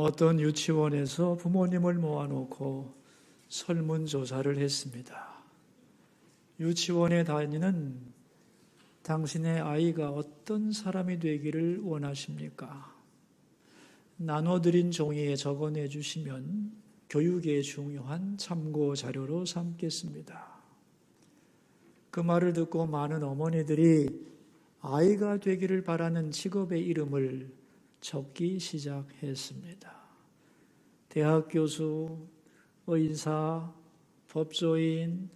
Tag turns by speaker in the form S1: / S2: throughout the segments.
S1: 어떤 유치원에서 부모님을 모아놓고 설문조사를 했습니다. 유치원에 다니는 당신의 아이가 어떤 사람이 되기를 원하십니까? 나눠드린 종이에 적어내 주시면 교육에 중요한 참고 자료로 삼겠습니다. 그 말을 듣고 많은 어머니들이 아이가 되기를 바라는 직업의 이름을 적기 시작했습니다. 대학 교수, 의사, 법조인,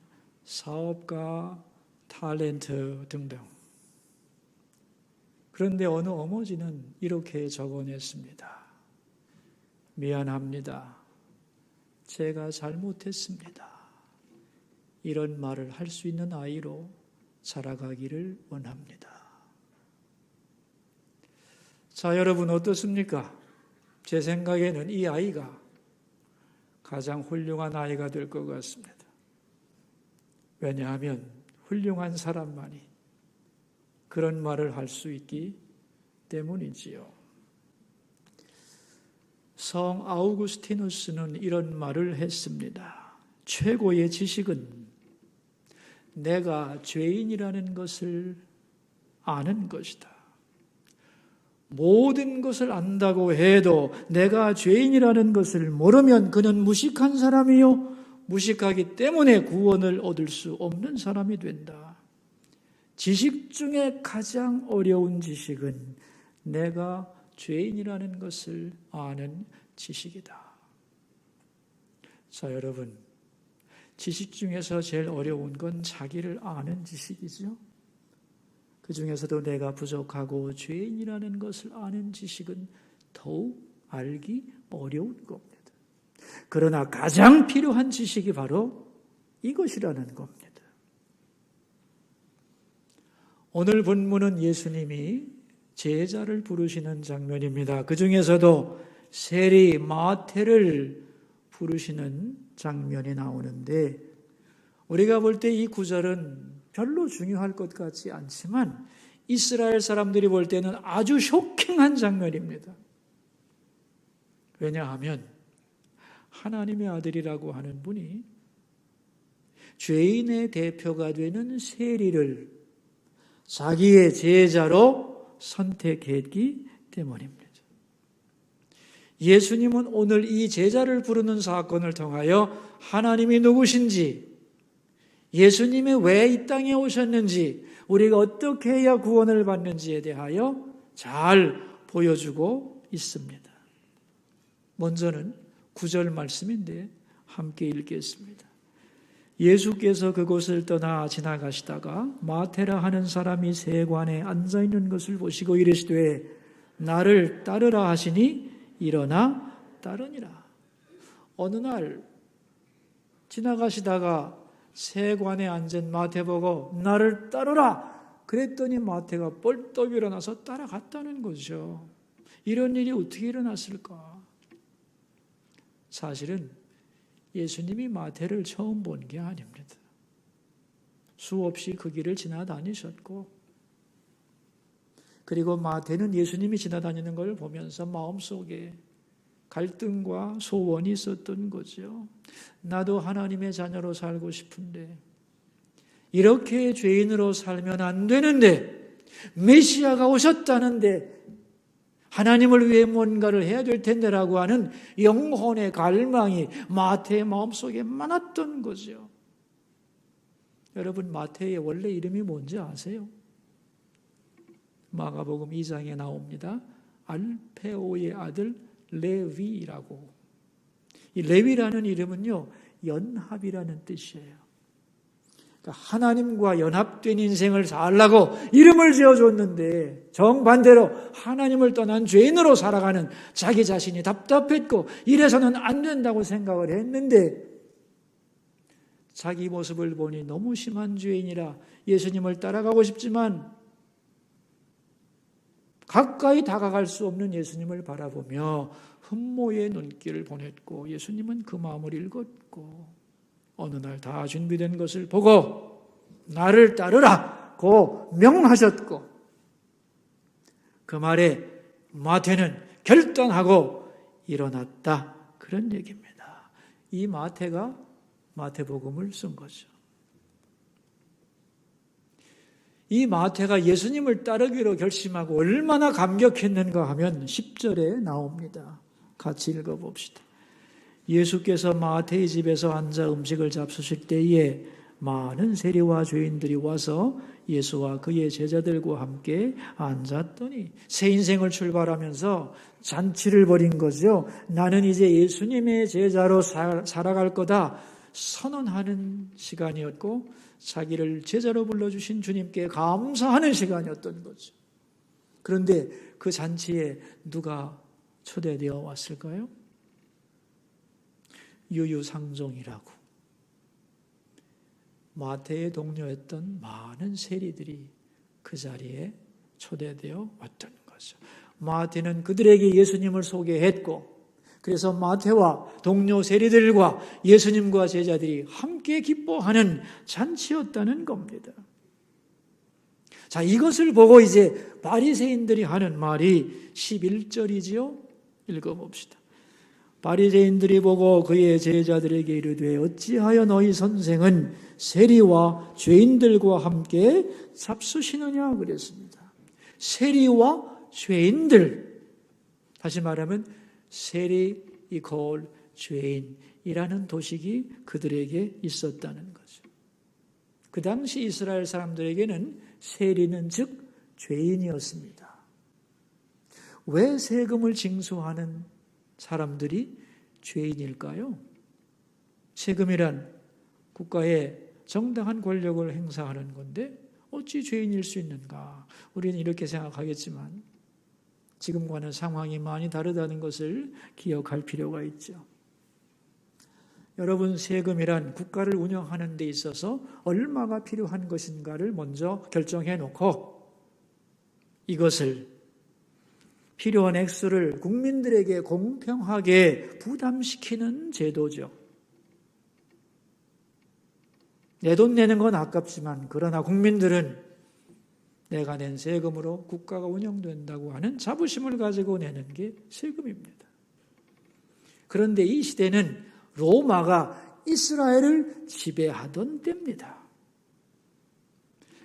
S1: 사업가, 탤런트 등등. 그런데 어느 어머니는 이렇게 적어냈습니다. 미안합니다. 제가 잘못했습니다. 이런 말을 할 수 있는 아이로 자라가기를 원합니다. 자, 여러분 어떻습니까? 제 생각에는 이 아이가 가장 훌륭한 아이가 될 것 같습니다. 왜냐하면 훌륭한 사람만이 그런 말을 할 수 있기 때문이지요. 성 아우구스티누스는 이런 말을 했습니다. 최고의 지식은 내가 죄인이라는 것을 아는 것이다. 모든 것을 안다고 해도 내가 죄인이라는 것을 모르면 그는 무식한 사람이요. 무식하기 때문에 구원을 얻을 수 없는 사람이 된다. 지식 중에 가장 어려운 지식은 내가 죄인이라는 것을 아는 지식이다. 자, 여러분, 지식 중에서 제일 어려운 건 자기를 아는 지식이죠. 그 중에서도 내가 부족하고 죄인이라는 것을 아는 지식은 더욱 알기 어려운 겁니다. 그러나 가장 필요한 지식이 바로 이것이라는 겁니다. 오늘 본문은 예수님이 제자를 부르시는 장면입니다. 그 중에서도 세리 마태를 부르시는 장면이 나오는데 우리가 볼 때 이 구절은 별로 중요할 것 같지 않지만 이스라엘 사람들이 볼 때는 아주 쇼킹한 장면입니다. 왜냐하면 하나님의 아들이라고 하는 분이 죄인의 대표가 되는 세리를 자기의 제자로 선택했기 때문입니다. 예수님은 오늘 이 제자를 부르는 사건을 통하여 하나님이 누구신지, 예수님이 왜 이 땅에 오셨는지, 우리가 어떻게 해야 구원을 받는지에 대하여 잘 보여주고 있습니다. 먼저는 9절 말씀인데 함께 읽겠습니다. 예수께서 그곳을 떠나 지나가시다가 마테라 하는 사람이 세관에 앉아있는 것을 보시고 이르시되 나를 따르라 하시니 일어나 따르니라. 어느 날 지나가시다가 세관에 앉은 마태 보고 나를 따르라 그랬더니 마태가 벌떡 일어나서 따라갔다는 거죠. 이런 일이 어떻게 일어났을까? 사실은 예수님이 마태를 처음 본 게 아닙니다. 수없이 그 길을 지나다니셨고, 그리고 마태는 예수님이 지나다니는 걸 보면서 마음속에 갈등과 소원이 있었던 거죠. 나도 하나님의 자녀로 살고 싶은데 이렇게 죄인으로 살면 안 되는데 메시아가 오셨다는데 하나님을 위해 뭔가를 해야 될 텐데라고 하는 영혼의 갈망이 마태의 마음속에 많았던 거죠. 여러분, 마태의 원래 이름이 뭔지 아세요? 마가복음 2장에 나옵니다. 알페오의 아들 레위라고. 이 레위라는 이름은요, 연합이라는 뜻이에요. 그러니까 하나님과 연합된 인생을 살라고 이름을 지어줬는데 정반대로 하나님을 떠난 죄인으로 살아가는 자기 자신이 답답했고 이래서는 안 된다고 생각을 했는데 자기 모습을 보니 너무 심한 죄인이라 예수님을 따라가고 싶지만 가까이 다가갈 수 없는 예수님을 바라보며 흠모의 눈길을 보냈고 예수님은 그 마음을 읽었고 어느 날 다 준비된 것을 보고 나를 따르라고 명하셨고 그 말에 마태는 결단하고 일어났다. 그런 얘기입니다. 이 마태가 마태복음을 쓴 거죠. 이 마태가 예수님을 따르기로 결심하고 얼마나 감격했는가 하면 10절에 나옵니다. 같이 읽어봅시다. 예수께서 마태의 집에서 앉아 음식을 잡수실 때에 많은 세리와 죄인들이 와서 예수와 그의 제자들과 함께 앉았더니 새 인생을 출발하면서 잔치를 벌인 거죠. 나는 이제 예수님의 제자로 살아갈 거다 선언하는 시간이었고 자기를 제자로 불러주신 주님께 감사하는 시간이었던 거죠. 그런데 그 잔치에 누가 초대되어 왔을까요? 유유상종이라고 마태의 동료였던 많은 세리들이 그 자리에 초대되어 왔던 거죠. 마태는 그들에게 예수님을 소개했고 그래서 마태와 동료 세리들과 예수님과 제자들이 함께 기뻐하는 잔치였다는 겁니다. 자, 이것을 보고 이제 바리새인들이 하는 말이 11절이지요. 읽어봅시다. 바리새인들이 보고 그의 제자들에게 이르되 어찌하여 너희 선생은 세리와 죄인들과 함께 잡수시느냐 그랬습니다. 세리와 죄인들, 다시 말하면 세리 이퀄 죄인이라는 도식이 그들에게 있었다는 거죠. 그 당시 이스라엘 사람들에게는 세리는 즉 죄인이었습니다. 왜 세금을 징수하는 사람들이 죄인일까요? 세금이란 국가의 정당한 권력을 행사하는 건데 어찌 죄인일 수 있는가? 우리는 이렇게 생각하겠지만 지금과는 상황이 많이 다르다는 것을 기억할 필요가 있죠. 여러분, 세금이란 국가를 운영하는 데 있어서 얼마가 필요한 것인가를 먼저 결정해 놓고 이것을 필요한 액수를 국민들에게 공평하게 부담시키는 제도죠. 내 돈 내는 건 아깝지만 그러나 국민들은 내가 낸 세금으로 국가가 운영된다고 하는 자부심을 가지고 내는 게 세금입니다. 그런데 이 시대는 로마가 이스라엘을 지배하던 때입니다.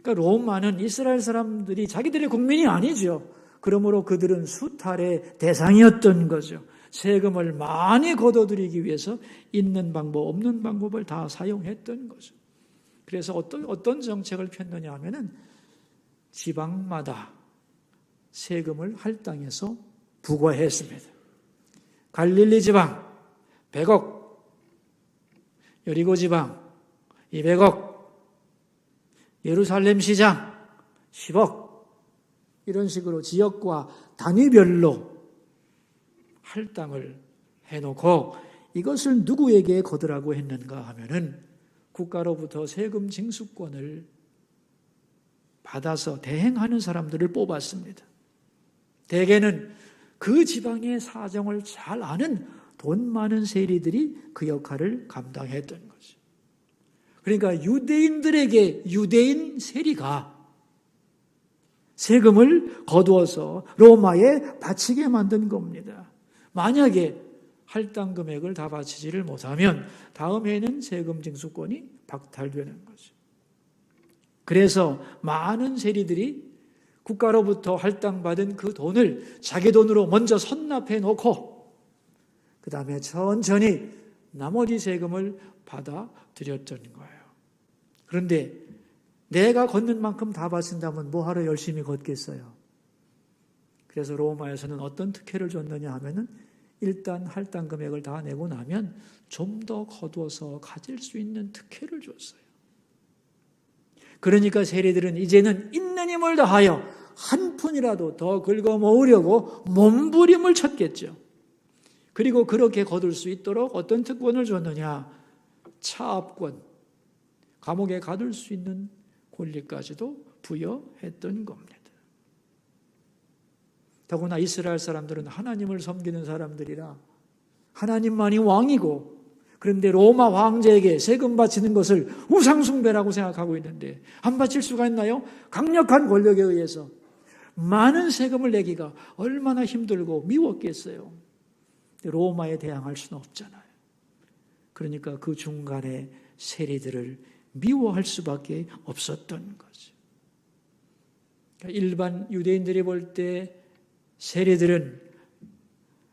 S1: 그러니까 로마는 이스라엘 사람들이 자기들의 국민이 아니죠. 그러므로 그들은 수탈의 대상이었던 거죠. 세금을 많이 걷어들이기 위해서 있는 방법, 없는 방법을 다 사용했던 거죠. 그래서 어떤 정책을 폈느냐 하면은 지방마다 세금을 할당해서 부과했습니다. 갈릴리 지방 100억, 여리고 지방 200억, 예루살렘 시장 10억, 이런 식으로 지역과 단위별로 할당을 해놓고 이것을 누구에게 거두라고 했는가 하면은 국가로부터 세금 징수권을 받아서 대행하는 사람들을 뽑았습니다. 대개는 그 지방의 사정을 잘 아는 돈 많은 세리들이 그 역할을 감당했던 거죠. 그러니까 유대인들에게 유대인 세리가 세금을 거두어서 로마에 바치게 만든 겁니다. 만약에 할당 금액을 다 바치지를 못하면 다음 해에는 세금 징수권이 박탈되는 거죠. 그래서 많은 세리들이 국가로부터 할당받은 그 돈을 자기 돈으로 먼저 선납해 놓고 그 다음에 천천히 나머지 세금을 받아들였던 거예요. 그런데 내가 걷는 만큼 다 바친다면 뭐하러 열심히 걷겠어요? 그래서 로마에서는 어떤 특혜를 줬느냐 하면은 일단 할당 금액을 다 내고 나면 좀 더 거두어서 가질 수 있는 특혜를 줬어요. 그러니까 세리들은 이제는 있는 힘을 다하여 한 푼이라도 더 긁어 모으려고 몸부림을 쳤겠죠. 그리고 그렇게 거둘 수 있도록 어떤 특권을 줬느냐? 차압권, 감옥에 가둘 수 있는 권리까지도 부여했던 겁니다. 더구나 이스라엘 사람들은 하나님을 섬기는 사람들이라 하나님만이 왕이고, 그런데 로마 황제에게 세금 바치는 것을 우상숭배라고 생각하고 있는데 안 바칠 수가 있나요? 강력한 권력에 의해서 많은 세금을 내기가 얼마나 힘들고 미웠겠어요. 로마에 대항할 수는 없잖아요. 그러니까 그 중간에 세리들을 미워할 수밖에 없었던 거죠. 그러니까 일반 유대인들이 볼 때 세리들은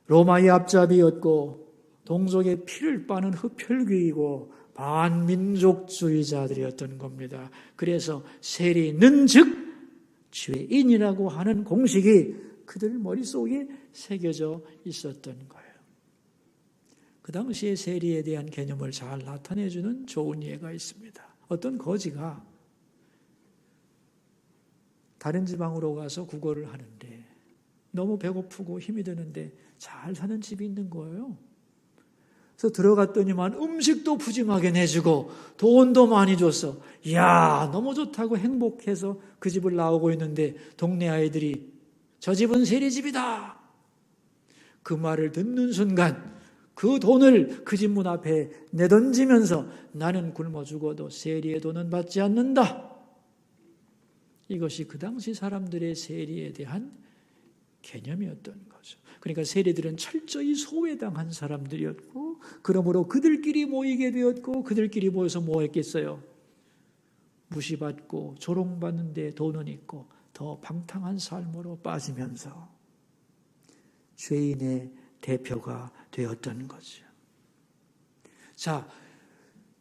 S1: 로마의 앞잡이였고 동족의 피를 빠는 흡혈귀이고 반민족주의자들이었던 겁니다. 그래서 세리는 즉 죄인이라고 하는 공식이 그들 머릿속에 새겨져 있었던 거예요. 그 당시에 세리에 대한 개념을 잘 나타내주는 좋은 예가 있습니다. 어떤 거지가 다른 지방으로 가서 구걸을 하는데 너무 배고프고 힘이 드는데 잘 사는 집이 있는 거예요. 그래서 들어갔더니만 음식도 푸짐하게 내주고 돈도 많이 줬어. 이야, 너무 좋다고 행복해서 그 집을 나오고 있는데 동네 아이들이 저 집은 세리집이다. 그 말을 듣는 순간 그 돈을 그 집 문 앞에 내던지면서 나는 굶어 죽어도 세리의 돈은 받지 않는다. 이것이 그 당시 사람들의 세리에 대한 개념이었던 거죠. 그러니까 세리들은 철저히 소외당한 사람들이었고 그러므로 그들끼리 모이게 되었고 그들끼리 모여서 뭐 했겠어요? 무시받고 조롱받는데 돈은 있고 더 방탕한 삶으로 빠지면서 죄인의 대표가 되었던 거죠. 자,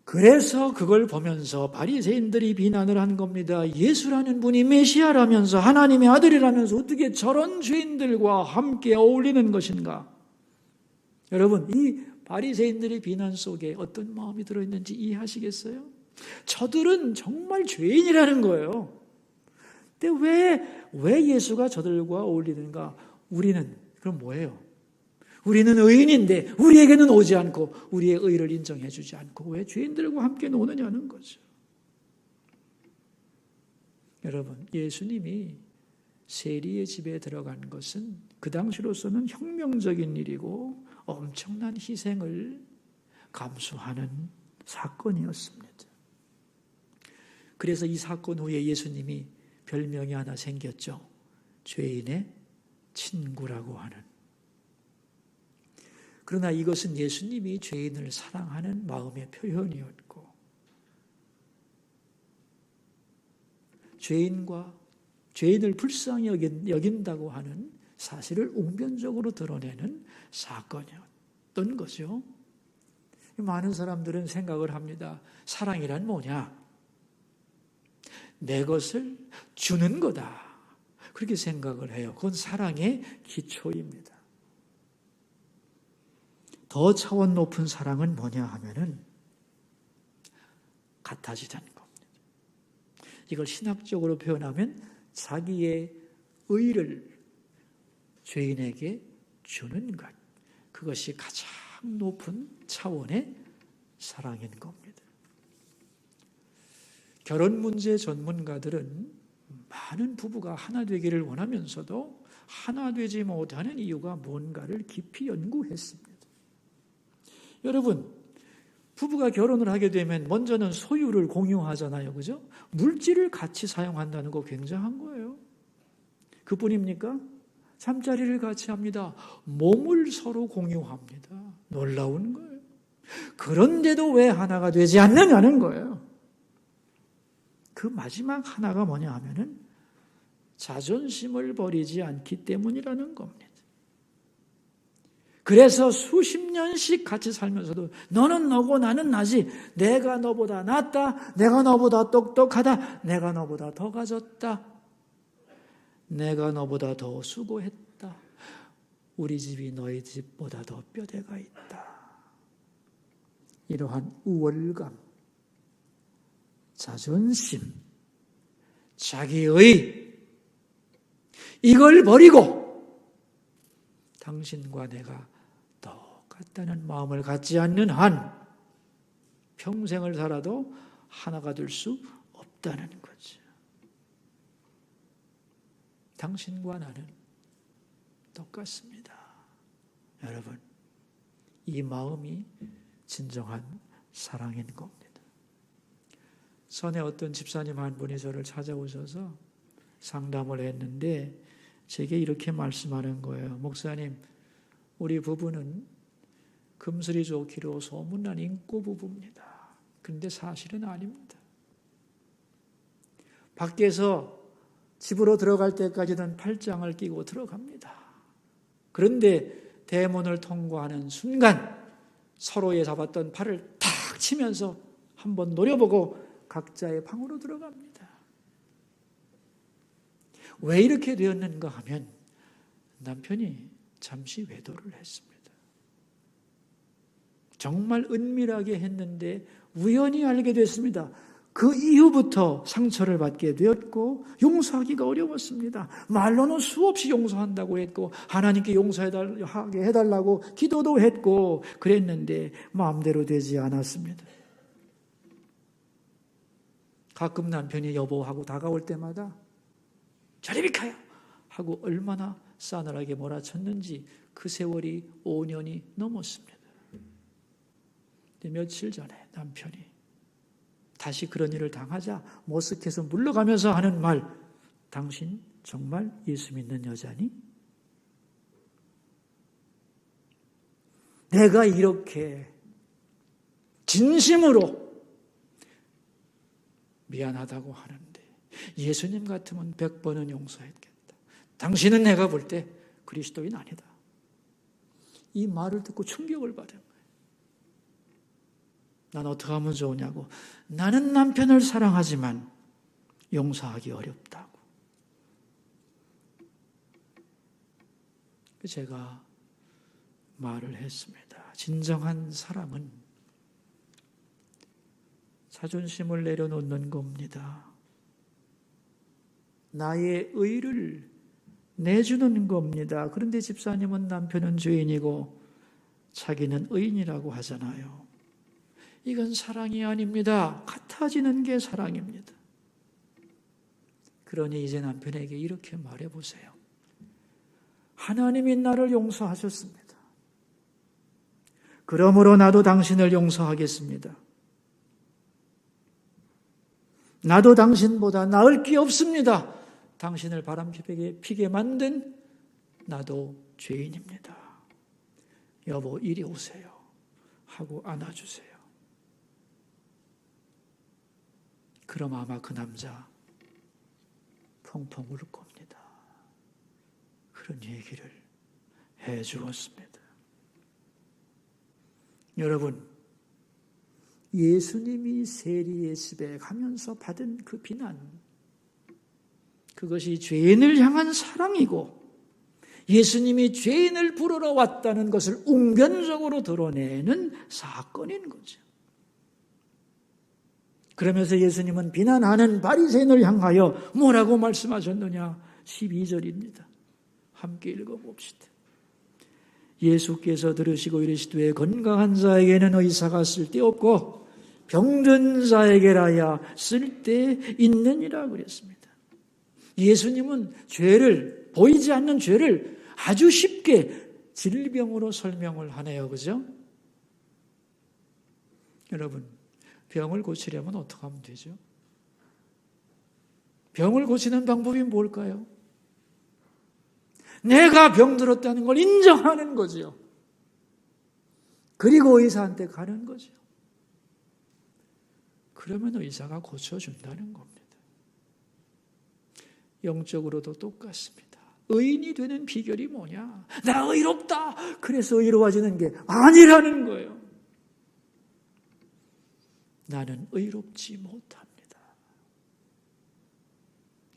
S1: 그래서 그걸 보면서 바리새인들이 비난을 한 겁니다. 예수라는 분이 메시아라면서 하나님의 아들이라면서 어떻게 저런 죄인들과 함께 어울리는 것인가? 여러분, 이 바리새인들의 비난 속에 어떤 마음이 들어있는지 이해하시겠어요? 저들은 정말 죄인이라는 거예요. 근데 왜 예수가 저들과 어울리는가? 우리는 그럼 뭐예요? 우리는 의인인데 우리에게는 오지 않고 우리의 의를 인정해 주지 않고 왜 죄인들과 함께 노느냐는 거죠. 여러분, 예수님이 세리의 집에 들어간 것은 그 당시로서는 혁명적인 일이고 엄청난 희생을 감수하는 사건이었습니다. 그래서 이 사건 후에 예수님이 별명이 하나 생겼죠. 죄인의 친구라고 하는. 그러나 이것은 예수님이 죄인을 사랑하는 마음의 표현이었고 죄인을 불쌍히 여긴다고 하는 사실을 웅변적으로 드러내는 사건이었던 거죠. 많은 사람들은 생각을 합니다. 사랑이란 뭐냐? 내 것을 주는 거다. 그렇게 생각을 해요. 그건 사랑의 기초입니다. 더 차원 높은 사랑은 뭐냐 하면은 같아지자는 겁니다. 이걸 신학적으로 표현하면 자기의 의를 죄인에게 주는 것. 그것이 가장 높은 차원의 사랑인 겁니다. 결혼 문제 전문가들은 많은 부부가 하나 되기를 원하면서도 하나 되지 못하는 이유가 뭔가를 깊이 연구했습니다. 여러분, 부부가 결혼을 하게 되면 먼저는 소유를 공유하잖아요. 그죠? 물질을 같이 사용한다는 거 굉장한 거예요. 그뿐입니까? 잠자리를 같이 합니다. 몸을 서로 공유합니다. 놀라운 거예요. 그런데도 왜 하나가 되지 않느냐는 거예요. 그 마지막 하나가 뭐냐 하면은 자존심을 버리지 않기 때문이라는 겁니다. 그래서 수십 년씩 같이 살면서도 너는 너고 나는 나지. 내가 너보다 낫다. 내가 너보다 똑똑하다. 내가 너보다 더 가졌다. 내가 너보다 더 수고했다. 우리 집이 너희 집보다 더 뼈대가 있다. 이러한 우월감, 자존심, 자기의 이걸 버리고 당신과 내가 똑같다는 마음을 갖지 않는 한 평생을 살아도 하나가 될 수 없다는 거죠. 당신과 나는 똑같습니다. 여러분, 이 마음이 진정한 사랑인 겁니다. 전에 어떤 집사님 한 분이 저를 찾아오셔서 상담을 했는데 제게 이렇게 말씀하는 거예요. 목사님, 우리 부부는 금슬이 좋기로 소문난 인고 부부입니다. 그런데 사실은 아닙니다. 밖에서 집으로 들어갈 때까지는 팔짱을 끼고 들어갑니다. 그런데 대문을 통과하는 순간 서로의 잡았던 팔을 탁 치면서 한번 노려보고 각자의 방으로 들어갑니다. 왜 이렇게 되었는가 하면 남편이 잠시 외도를 했습니다. 정말 은밀하게 했는데 우연히 알게 됐습니다. 그 이후부터 상처를 받게 되었고 용서하기가 어려웠습니다. 말로는 수없이 용서한다고 했고 하나님께 용서하게 해달라고 기도도 했고 그랬는데 마음대로 되지 않았습니다. 가끔 남편이 여보하고 다가올 때마다 저리 비켜요 하고 얼마나 싸늘하게 몰아쳤는지 그 세월이 5년이 넘었습니다. 며칠 전에 남편이 다시 그런 일을 당하자 머쓱해서 물러가면서 하는 말, 당신 정말 예수 믿는 여자니? 내가 이렇게 진심으로 미안하다고 하는데 예수님 같으면 100번은 용서했겠다. 당신은 내가 볼 때 그리스도인 아니다. 이 말을 듣고 충격을 받은 거예요. 난 어떻게 하면 좋으냐고. 나는 남편을 사랑하지만 용서하기 어렵다고. 제가 말을 했습니다. 진정한 사랑은 자존심을 내려놓는 겁니다. 나의 의를 내주는 겁니다. 그런데 집사님은 남편은 죄인이고 자기는 의인이라고 하잖아요. 이건 사랑이 아닙니다. 같아지는 게 사랑입니다. 그러니 이제 남편에게 이렇게 말해보세요. 하나님이 나를 용서하셨습니다. 그러므로 나도 당신을 용서하겠습니다. 나도 당신보다 나을 게 없습니다. 당신을 바람피게 만든 나도 죄인입니다. 여보, 이리 오세요. 하고 안아주세요. 그럼 아마 그 남자 펑펑 울 겁니다. 그런 얘기를 해 주었습니다. 여러분, 예수님이 세리의 집에 가면서 받은 그 비난, 그것이 죄인을 향한 사랑이고 예수님이 죄인을 부르러 왔다는 것을 웅변적으로 드러내는 사건인 거죠. 그러면서 예수님은 비난하는 바리새인을 향하여 뭐라고 말씀하셨느냐? 12절입니다. 함께 읽어봅시다. 예수께서 들으시고 이르시되 건강한 자에게는 의사가 쓸데없고 병든 자에게라야 쓸데있느니라 그랬습니다. 예수님은 죄를, 보이지 않는 죄를 아주 쉽게 질병으로 설명을 하네요. 그죠? 여러분, 병을 고치려면 어떻게 하면 되죠? 병을 고치는 방법이 뭘까요? 내가 병들었다는 걸 인정하는 거죠. 그리고 의사한테 가는 거죠. 그러면 의사가 고쳐준다는 겁니다. 영적으로도 똑같습니다. 의인이 되는 비결이 뭐냐? 나 의롭다. 그래서 의로워지는 게 아니라는 거예요. 나는 의롭지 못합니다.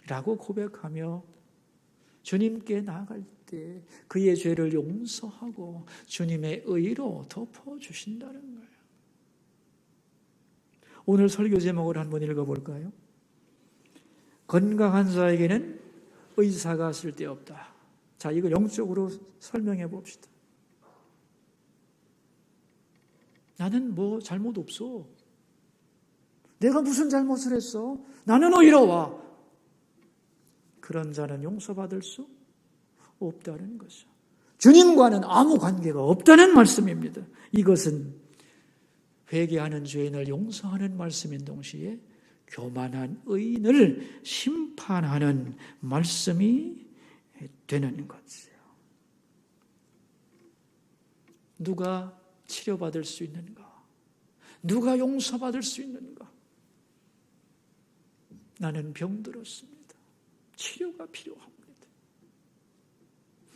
S1: 라고 고백하며 주님께 나아갈 때 그의 죄를 용서하고 주님의 의로 덮어주신다는 거예요. 오늘 설교 제목을 한번 읽어볼까요? 건강한 자에게는 의사가 쓸데없다. 자, 이거 영적으로 설명해 봅시다. 나는 뭐 잘못 없어. 내가 무슨 잘못을 했어? 나는 의로워. 그런 자는 용서받을 수 없다는 거죠. 주님과는 아무 관계가 없다는 말씀입니다. 이것은 회개하는 죄인을 용서하는 말씀인 동시에 교만한 의인을 심판하는 말씀이 되는 거죠. 누가 치료받을 수 있는가? 누가 용서받을 수 있는가? 나는 병들었습니다. 치료가 필요합니다.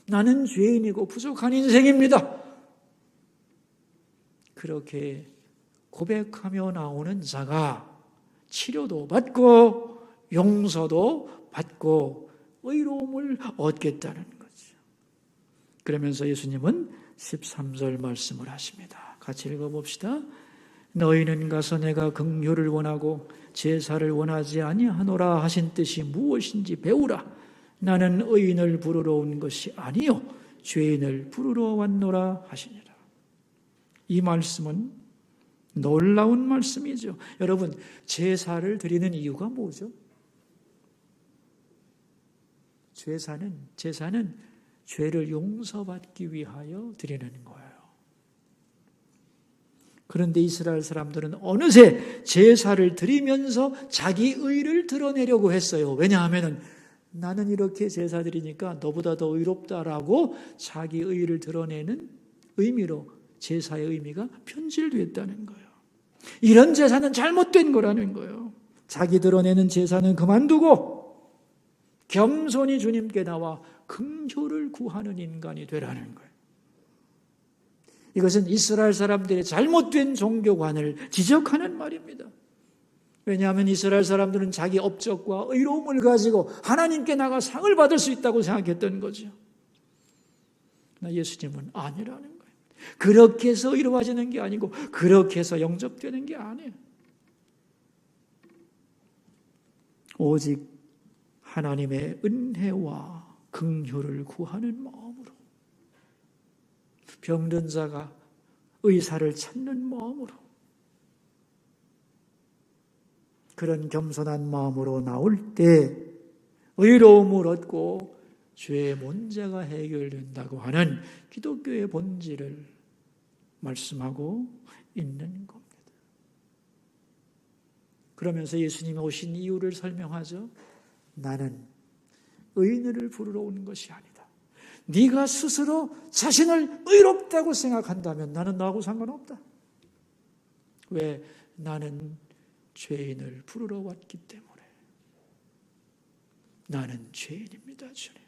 S1: 나는 죄인이고 부족한 인생입니다. 그렇게 고백하며 나오는 자가 치료도 받고 용서도 받고 의로움을 얻겠다는 거죠. 그러면서 예수님은 13절 말씀을 하십니다. 같이 읽어봅시다. 너희는 가서 내가 긍휼을 원하고 제사를 원하지 아니하노라 하신 뜻이 무엇인지 배우라. 나는 의인을 부르러 온 것이 아니요 죄인을 부르러 왔노라 하시니라. 이 말씀은 놀라운 말씀이죠. 여러분, 제사를 드리는 이유가 뭐죠? 제사는 죄를 용서받기 위하여 드리는 거예요. 그런데 이스라엘 사람들은 어느새 제사를 드리면서 자기 의를 드러내려고 했어요. 왜냐하면 나는 이렇게 제사 드리니까 너보다 더 의롭다라고 자기 의를 드러내는 의미로 제사의 의미가 변질됐다는 거예요. 이런 제사는 잘못된 거라는 거예요. 자기 드러내는 제사는 그만두고 겸손히 주님께 나와 긍휼을 구하는 인간이 되라는 거예요. 이것은 이스라엘 사람들의 잘못된 종교관을 지적하는 말입니다. 왜냐하면 이스라엘 사람들은 자기 업적과 의로움을 가지고 하나님께 나가 상을 받을 수 있다고 생각했던 거죠. 그러나 예수님은 아니라는 거예요. 그렇게 해서 이루어지는 게 아니고 그렇게 해서 영접되는 게 아니에요. 오직 하나님의 은혜와 긍휼을 구하는 마음으로, 병든 자가 의사를 찾는 마음으로, 그런 겸손한 마음으로 나올 때 의로움을 얻고 죄의 문제가 해결된다고 하는 기독교의 본질을 말씀하고 있는 겁니다. 그러면서 예수님이 오신 이유를 설명하죠. 나는 의인을 부르러 온 것이 아니다. 네가 스스로 자신을 의롭다고 생각한다면 나는 너하고 상관없다. 왜? 나는 죄인을 부르러 왔기 때문에. 나는 죄인입니다, 주님.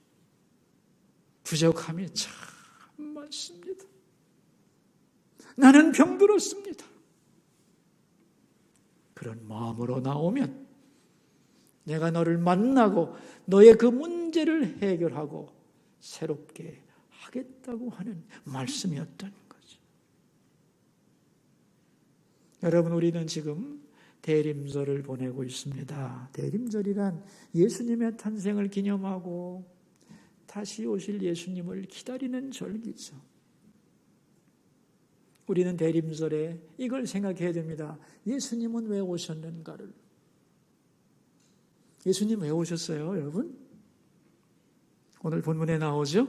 S1: 부족함이 참 많습니다. 나는 병들었습니다. 그런 마음으로 나오면 내가 너를 만나고 너의 그 문제를 해결하고 새롭게 하겠다고 하는 말씀이었던 거죠. 여러분, 우리는 지금 대림절을 보내고 있습니다. 대림절이란 예수님의 탄생을 기념하고 다시 오실 예수님을 기다리는 절기죠. 우리는 대림절에 이걸 생각해야 됩니다. 예수님은 왜 오셨는가를. 예수님 왜 오셨어요, 여러분? 오늘 본문에 나오죠?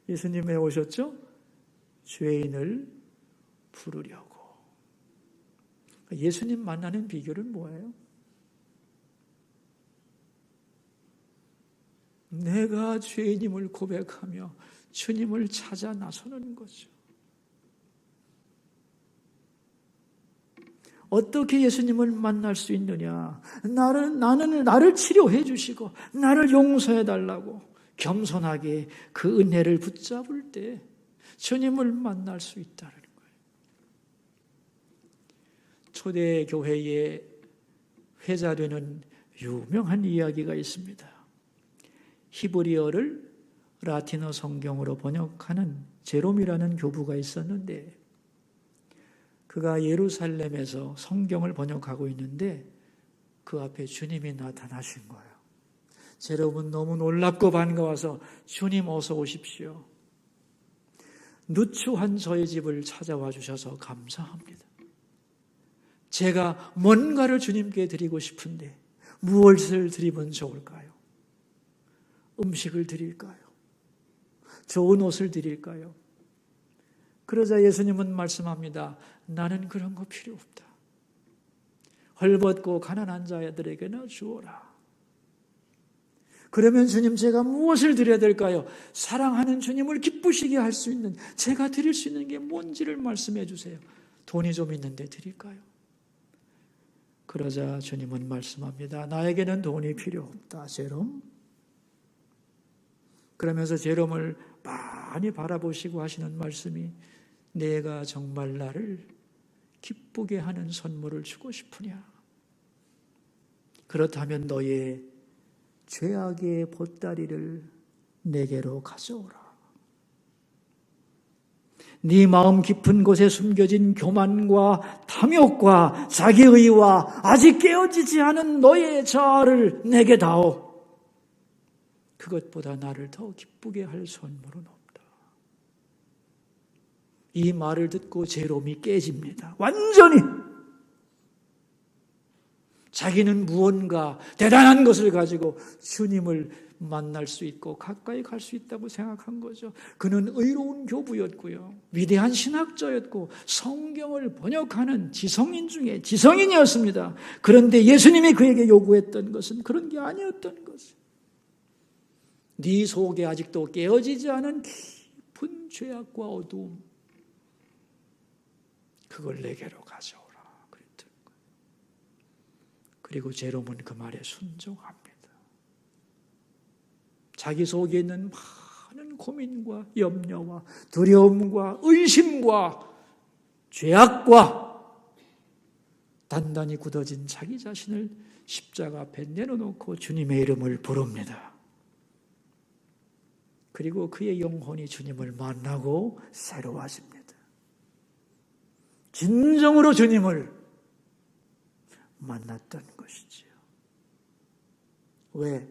S1: 예수님 왜 오셨죠? 죄인을 부르려고. 예수님 만나는 비결은 뭐예요? 내가 죄인임을 고백하며 주님을 찾아 나서는 거죠. 어떻게 예수님을 만날 수 있느냐? 나를 치료해 주시고 나를 용서해 달라고 겸손하게 그 은혜를 붙잡을 때 주님을 만날 수 있다는 거예요. 초대 교회에 회자되는 유명한 이야기가 있습니다. 히브리어를 라틴어 성경으로 번역하는 제롬이라는 교부가 있었는데 그가 예루살렘에서 성경을 번역하고 있는데 그 앞에 주님이 나타나신 거예요. 제롬은 너무 놀랍고 반가워서 주님 어서 오십시오. 누추한 저의 집을 찾아와 주셔서 감사합니다. 제가 뭔가를 주님께 드리고 싶은데 무엇을 드리면 좋을까요? 음식을 드릴까요? 좋은 옷을 드릴까요? 그러자 예수님은 말씀합니다. 나는 그런 거 필요 없다. 헐벗고 가난한 자들에게나 주어라. 그러면 주님, 제가 무엇을 드려야 될까요? 사랑하는 주님을 기쁘시게 할 수 있는, 제가 드릴 수 있는 게 뭔지를 말씀해 주세요. 돈이 좀 있는데 드릴까요? 그러자 주님은 말씀합니다. 나에게는 돈이 필요 없다, 제롬. 그러면서 제롬을 많이 바라보시고 하시는 말씀이, 내가 정말 나를 기쁘게 하는 선물을 주고 싶으냐? 그렇다면 너의 죄악의 보따리를 내게로 가져오라. 네 마음 깊은 곳에 숨겨진 교만과 탐욕과 자기의와 아직 깨어지지 않은 너의 자아를 내게 다오. 그것보다 나를 더 기쁘게 할 선물은 없다. 이 말을 듣고 제롬이 깨집니다. 완전히. 자기는 무언가 대단한 것을 가지고 주님을 만날 수 있고 가까이 갈 수 있다고 생각한 거죠. 그는 의로운 교부였고요, 위대한 신학자였고 성경을 번역하는 지성인 중에 지성인이었습니다. 그런데 예수님이 그에게 요구했던 것은 그런 게 아니었던 거죠. 네 속에 아직도 깨어지지 않은 깊은 죄악과 어두움, 그걸 내게로 가져오라 그랬던 거예요. 그리고 제롬은 그 말에 순종합니다. 자기 속에 있는 많은 고민과 염려와 두려움과 의심과 죄악과 단단히 굳어진 자기 자신을 십자가 앞에 내려놓고 주님의 이름을 부릅니다. 그리고 그의 영혼이 주님을 만나고 새로워집니다. 진정으로 주님을 만났던 것이지요. 왜?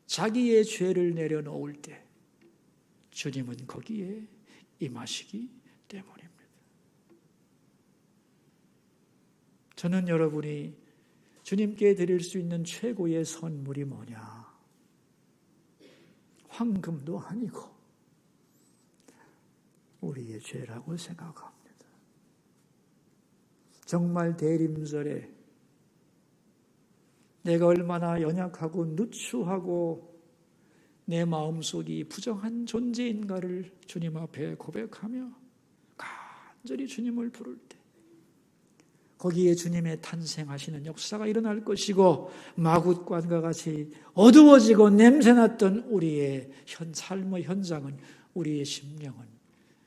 S1: 자기의 죄를 내려놓을 때 주님은 거기에 임하시기 때문입니다. 저는 여러분이 주님께 드릴 수 있는 최고의 선물이 뭐냐? 황금도 아니고 우리의 죄라고 생각합니다. 정말 대림절에 내가 얼마나 연약하고 누추하고 내 마음속이 부정한 존재인가를 주님 앞에 고백하며 간절히 주님을 부를 때 거기에 주님의 탄생하시는 역사가 일어날 것이고 마굿간과 같이 어두워지고 냄새났던 우리의 삶의 현장은, 우리의 심령은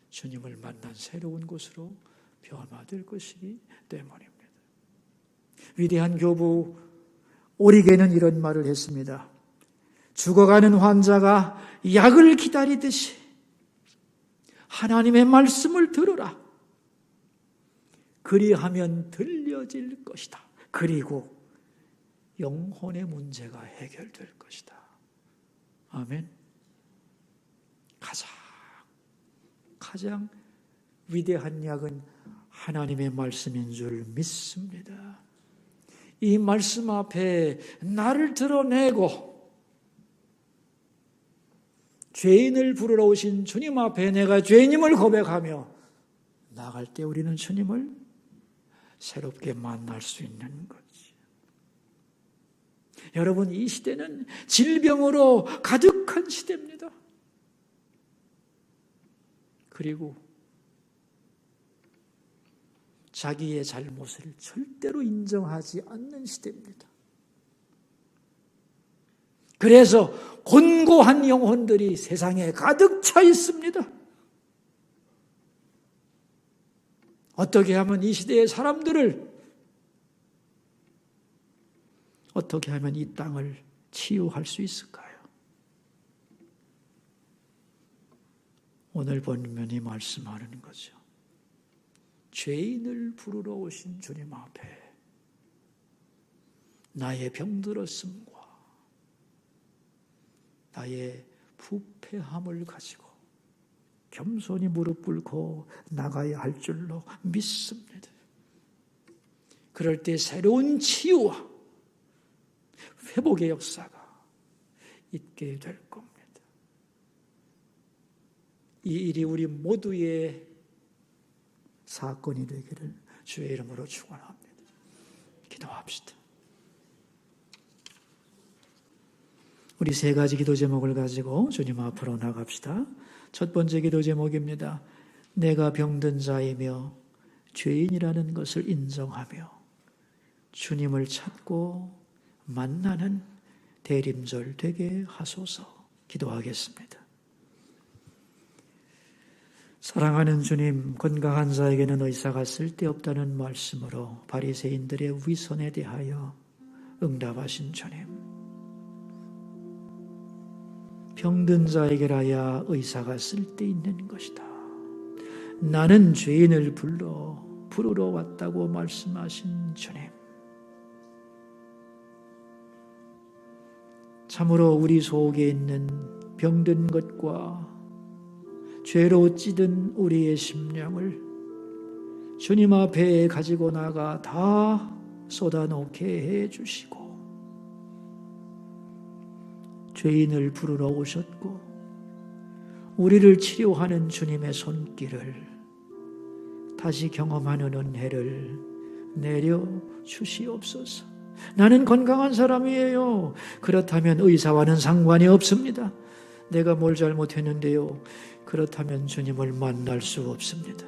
S1: 주님을 만난 새로운 곳으로 변화될 것이기 때문입니다. 위대한 교부 오리게는 이런 말을 했습니다. 죽어가는 환자가 약을 기다리듯이 하나님의 말씀을 들으라. 그리하면 들려질 것이다. 그리고 영혼의 문제가 해결될 것이다. 아멘. 가장 위대한 약은 하나님의 말씀인 줄 믿습니다. 이 말씀 앞에 나를 드러내고 죄인을 부르러 오신 주님 앞에 내가 죄인임을 고백하며 나갈 때 우리는 주님을 새롭게 만날 수 있는 거지. 여러분, 이 시대는 질병으로 가득한 시대입니다. 그리고 자기의 잘못을 절대로 인정하지 않는 시대입니다. 그래서 곤고한 영혼들이 세상에 가득 차 있습니다. 어떻게 하면 이 시대의 사람들을, 어떻게 하면 이 땅을 치유할 수 있을까요? 오늘 본문이 말씀하는 거죠. 죄인을 부르러 오신 주님 앞에 나의 병들었음과 나의 부패함을 가지고 겸손히 무릎 꿇고 나가야 할 줄로 믿습니다. 그럴 때 새로운 치유와 회복의 역사가 있게 될 겁니다. 이 일이 우리 모두의 사건이 되기를 주의 이름으로 축원합니다. 기도합시다. 우리 세 가지 기도 제목을 가지고 주님 앞으로 나갑시다. 첫 번째 기도 제목입니다. 내가 병든 자이며 죄인이라는 것을 인정하며 주님을 찾고 만나는 대림절 되게 하소서. 기도하겠습니다. 사랑하는 주님, 건강한 자에게는 의사가 쓸데없다는 말씀으로 바리새인들의 위선에 대하여 응답하신 주님, 병든 자에게라야 의사가 쓸데있는 것이다. 나는 죄인을 부르러 왔다고 말씀하신 주님, 참으로 우리 속에 있는 병든 것과 죄로 찌든 우리의 심령을 주님 앞에 가지고 나가 다 쏟아놓게 해주시고 죄인을 부르러 오셨고 우리를 치료하는 주님의 손길을 다시 경험하는 은혜를 내려주시옵소서. 나는 건강한 사람이에요. 그렇다면 의사와는 상관이 없습니다. 내가 뭘 잘못했는데요. 그렇다면 주님을 만날 수 없습니다.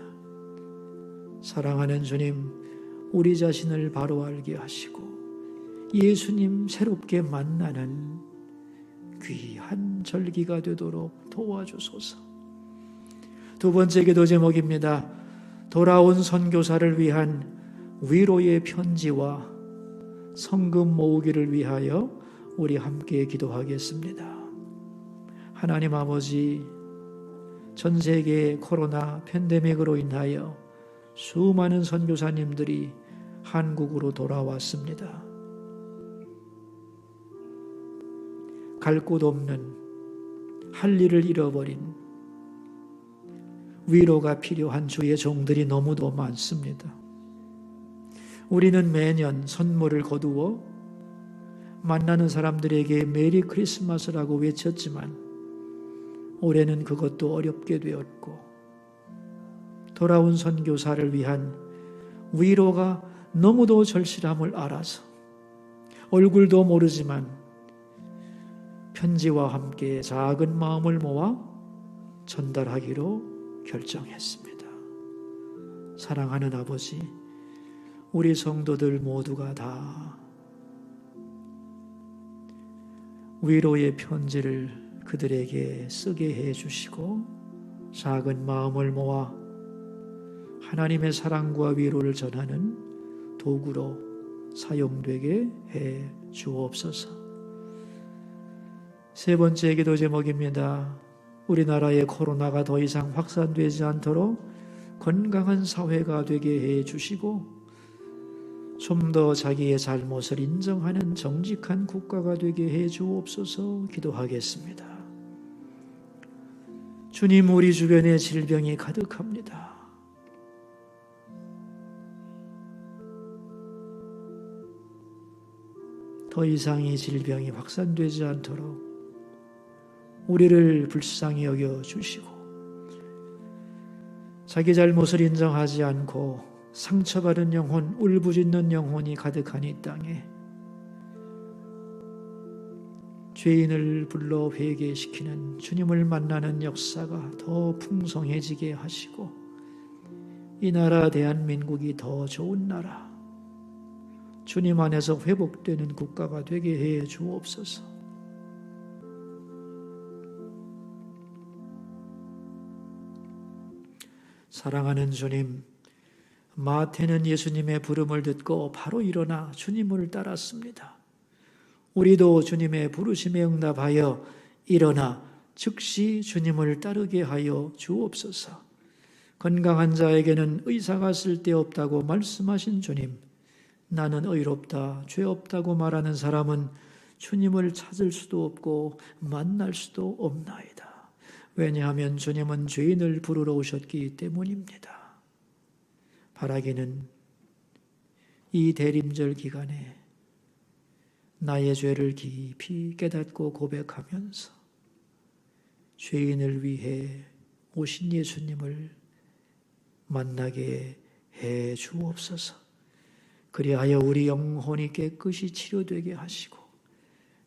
S1: 사랑하는 주님, 우리 자신을 바로 알게 하시고 예수님 새롭게 만나는 귀한 절기가 되도록 도와주소서. 두 번째 기도 제목입니다. 돌아온 선교사를 위한 위로의 편지와 성금 모으기를 위하여 우리 함께 기도하겠습니다. 하나님 아버지, 전 세계 코로나 팬데믹으로 인하여 수많은 선교사님들이 한국으로 돌아왔습니다. 갈 곳 없는, 할 일을 잃어버린 위로가 필요한 주의 종들이 너무도 많습니다. 우리는 매년 선물을 거두어 만나는 사람들에게 메리 크리스마스라고 외쳤지만 올해는 그것도 어렵게 되었고 돌아온 선교사를 위한 위로가 너무도 절실함을 알아서 얼굴도 모르지만 편지와 함께 작은 마음을 모아 전달하기로 결정했습니다. 사랑하는 아버지, 우리 성도들 모두가 다 위로의 편지를 그들에게 쓰게 해주시고 작은 마음을 모아 하나님의 사랑과 위로를 전하는 도구로 사용되게 해 주옵소서. 세 번째 기도 제목입니다. 우리나라의 코로나가 더 이상 확산되지 않도록 건강한 사회가 되게 해 주시고 좀 더 자기의 잘못을 인정하는 정직한 국가가 되게 해 주옵소서. 기도하겠습니다. 주님, 우리 주변에 질병이 가득합니다. 더 이상 이 질병이 확산되지 않도록 우리를 불쌍히 여겨주시고 자기 잘못을 인정하지 않고 상처받은 영혼, 울부짖는 영혼이 가득한 이 땅에 죄인을 불러 회개시키는 주님을 만나는 역사가 더 풍성해지게 하시고 이 나라 대한민국이 더 좋은 나라, 주님 안에서 회복되는 국가가 되게 해 주옵소서. 사랑하는 주님, 마태는 예수님의 부름을 듣고 바로 일어나 주님을 따랐습니다. 우리도 주님의 부르심에 응답하여 일어나 즉시 주님을 따르게 하여 주옵소서. 건강한 자에게는 의사가 쓸데없다고 말씀하신 주님, 나는 의롭다, 죄 없다고 말하는 사람은 주님을 찾을 수도 없고 만날 수도 없나이다. 왜냐하면 주님은 죄인을 부르러 오셨기 때문입니다. 바라기는 이 대림절 기간에 나의 죄를 깊이 깨닫고 고백하면서 죄인을 위해 오신 예수님을 만나게 해 주옵소서. 그리하여 우리 영혼이 깨끗이 치료되게 하시고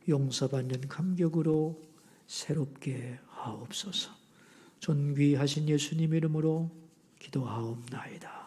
S1: 용서받는 감격으로 새롭게 하옵소서. 존귀하신 예수님 이름으로 기도하옵나이다.